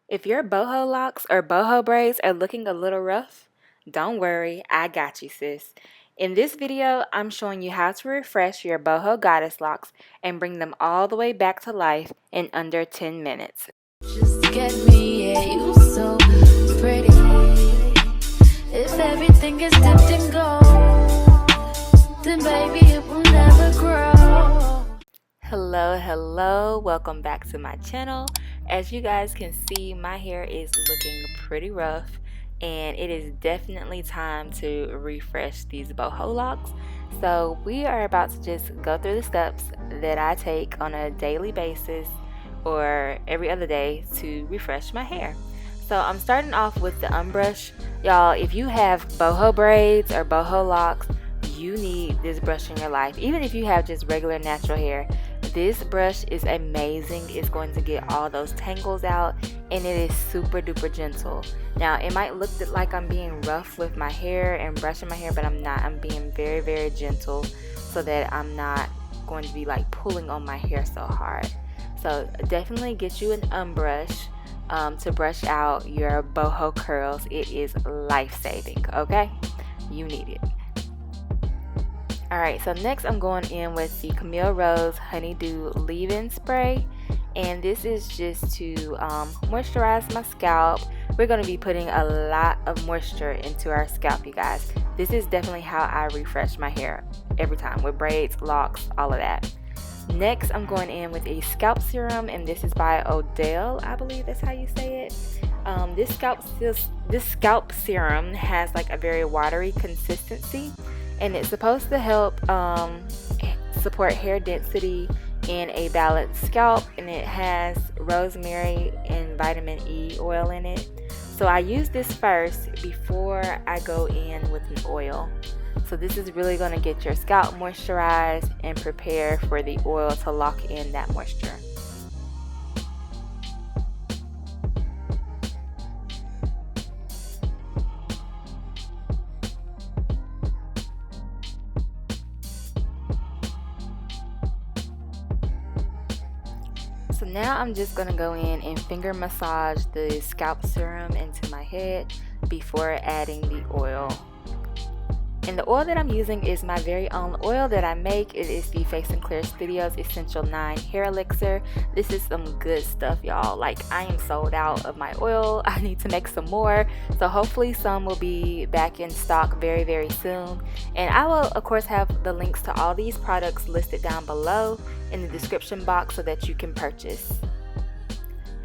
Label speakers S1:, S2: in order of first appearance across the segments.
S1: If your boho locks or boho braids are looking a little rough, don't worry, I got you, sis. In this video, I'm showing you how to refresh your boho goddess locks and bring them all the way back to life in under 10 minutes.
S2: Just get me, yeah, you so pretty. If everything is dipped in gold, then baby it will never grow.
S1: Hello, welcome back to my channel. As you guys can see, my hair is looking pretty rough and it is definitely time to refresh these boho locks. So we are about to just go through the steps that I take on a daily basis or every other day to refresh my hair. So I'm starting off with the unbrush. Y'all, if you have boho braids or boho locks, you need this brush in your life. Even if you have just regular natural hair, this brush is amazing. It's going to get all those tangles out and it is super duper gentle. Now it might look like I'm being rough with my hair and brushing my hair, but I'm not. I'm being very gentle so that I'm not going to be like pulling on my hair so hard. So definitely get you an unbrush to brush out your boho curls. It is life-saving, okay? You need it. Alright, so next I'm going in with the Camille Rose Honeydew Leave-In Spray, and this is just to moisturize my scalp. We're going to be putting a lot of moisture into our scalp, you guys. This is definitely how I refresh my hair every time, with braids, locks, all of that. Next, I'm going in with a scalp serum, and this is by Odell, I believe that's how you say it. This scalp serum has like a very watery consistency, and it's supposed to help support hair density in a balanced scalp, and it has rosemary and vitamin E oil in it. So I use this first before I go in with an oil. So this is really going to get your scalp moisturized and prepare for the oil to lock in that moisture. So now I'm just going to go in and finger massage the scalp serum into my head before adding the oil. And the oil that I'm using is my very own oil that I make. It is the Face and Clear Studios Essential 9 Hair Elixir. This is some good stuff, y'all. Like, I am sold out of my oil. I need to make some more. So hopefully some will be back in stock very soon. And I will, of course, have the links to all these products listed down below in the description box so that you can purchase.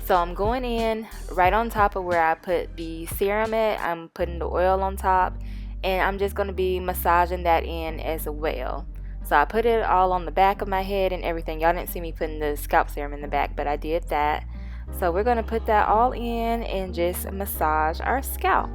S1: So I'm going in right on top of where I put the serum at. I'm putting the oil on top, and I'm just going to be massaging that in as well. So I put it all on the back of my head and everything. Y'all didn't see me putting the scalp serum in the back, but I did that. So we're going to put that all in and just massage our scalp.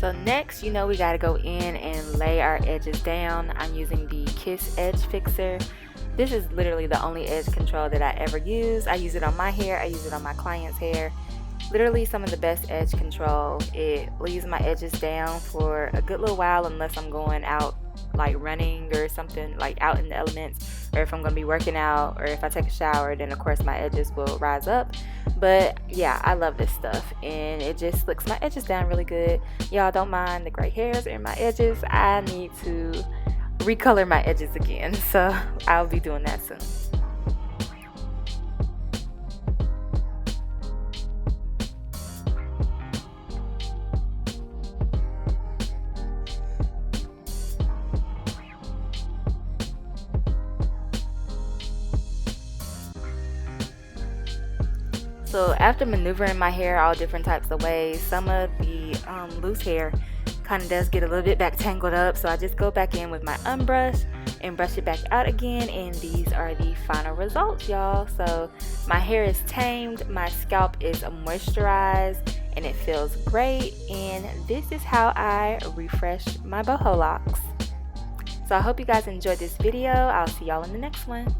S1: So next, you know, we got to go in and lay our edges down. I'm using the Kiss Edge Fixer. This is literally the only edge control that I ever use. I use it on my hair. I use it on my client's hair. Literally some of the best edge control. It leaves my edges down for a good little while unless I'm going out like running or something, like out in the elements, or if I'm going to be working out, or if I take a shower, then of course my edges will rise up. But yeah, I love this stuff, and it just slicks my edges down really good. Y'all don't mind the gray hairs in my edges. I need to recolor my edges again, so I'll be doing that soon. So after maneuvering my hair all different types of ways, some of the loose hair kind of does get a little bit back tangled up. So I just go back in with my unbrush and brush it back out again. And these are the final results, y'all. So my hair is tamed, my scalp is moisturized, and it feels great. And this is how I refresh my boho locks. So I hope you guys enjoyed this video. I'll see y'all in the next one.